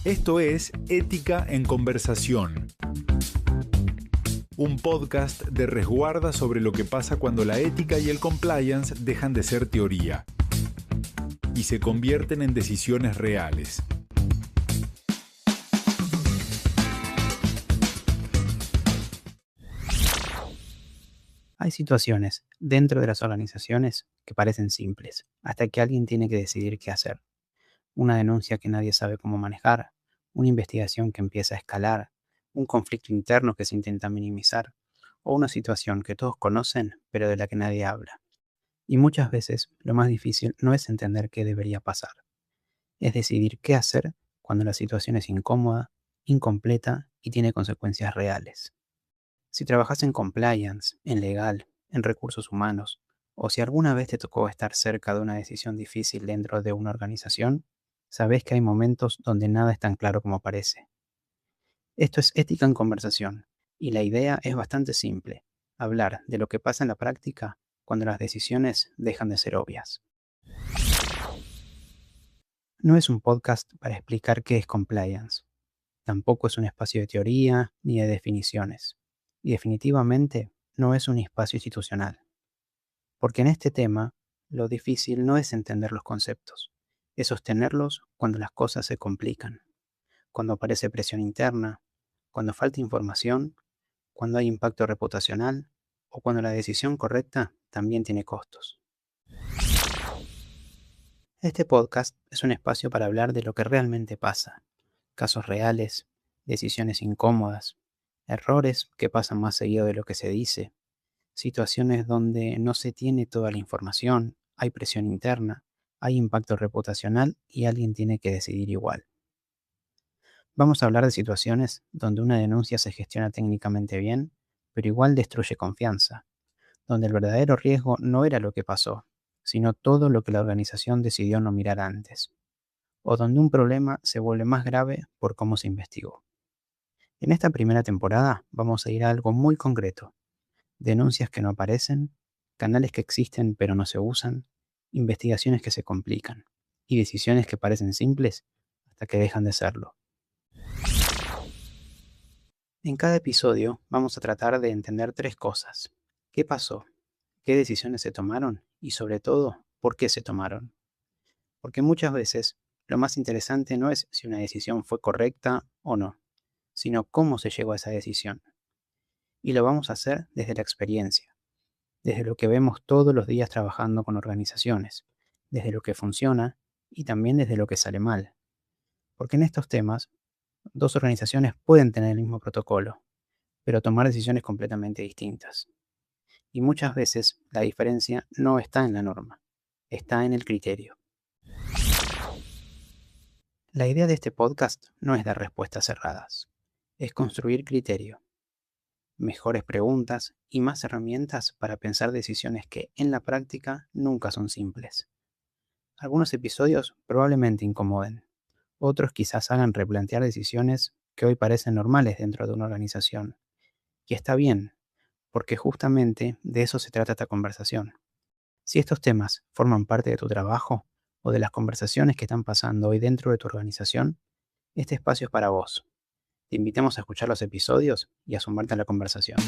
Esto es Ética en Conversación, un podcast de Resguarda sobre lo que pasa cuando la ética y el compliance dejan de ser teoría y se convierten en decisiones reales. Hay situaciones dentro de las organizaciones que parecen simples, hasta que alguien tiene que decidir qué hacer. Una denuncia que nadie sabe cómo manejar, una investigación que empieza a escalar, un conflicto interno que se intenta minimizar, o una situación que todos conocen pero de la que nadie habla. Y muchas veces lo más difícil no es entender qué debería pasar, es decidir qué hacer cuando la situación es incómoda, incompleta y tiene consecuencias reales. Si trabajas en compliance, en legal, en recursos humanos, o si alguna vez te tocó estar cerca de una decisión difícil dentro de una organización, sabes que hay momentos donde nada es tan claro como parece. Esto es ética en conversación, y la idea es bastante simple: hablar de lo que pasa en la práctica cuando las decisiones dejan de ser obvias. No es un podcast para explicar qué es compliance. Tampoco es un espacio de teoría ni de definiciones. Y definitivamente no es un espacio institucional. Porque en este tema, lo difícil no es entender los conceptos, es sostenerlos cuando las cosas se complican, cuando aparece presión interna, cuando falta información, cuando hay impacto reputacional o cuando la decisión correcta también tiene costos. Este podcast es un espacio para hablar de lo que realmente pasa: casos reales, decisiones incómodas, errores que pasan más seguido de lo que se dice, situaciones donde no se tiene toda la información, hay presión interna, hay impacto reputacional y alguien tiene que decidir igual. Vamos a hablar de situaciones donde una denuncia se gestiona técnicamente bien, pero igual destruye confianza, donde el verdadero riesgo no era lo que pasó, sino todo lo que la organización decidió no mirar antes, o donde un problema se vuelve más grave por cómo se investigó. En esta primera temporada vamos a ir a algo muy concreto: denuncias que no aparecen, canales que existen pero no se usan, investigaciones que se complican y decisiones que parecen simples hasta que dejan de serlo. En cada episodio vamos a tratar de entender tres cosas: qué pasó, qué decisiones se tomaron y, sobre todo, por qué se tomaron. Porque muchas veces lo más interesante no es si una decisión fue correcta o no, sino cómo se llegó a esa decisión. Y lo vamos a hacer desde la experiencia, desde lo que vemos todos los días trabajando con organizaciones, desde lo que funciona y también desde lo que sale mal. Porque en estos temas, dos organizaciones pueden tener el mismo protocolo, pero tomar decisiones completamente distintas. Y muchas veces la diferencia no está en la norma, está en el criterio. La idea de este podcast no es dar respuestas cerradas, es construir criterio, mejores preguntas y más herramientas para pensar decisiones que en la práctica nunca son simples. Algunos episodios probablemente incomoden, otros quizás hagan replantear decisiones que hoy parecen normales dentro de una organización. Y está bien, porque justamente de eso se trata esta conversación. Si estos temas forman parte de tu trabajo o de las conversaciones que están pasando hoy dentro de tu organización, este espacio es para vos. Te invitamos a escuchar los episodios y a sumarte a la conversación.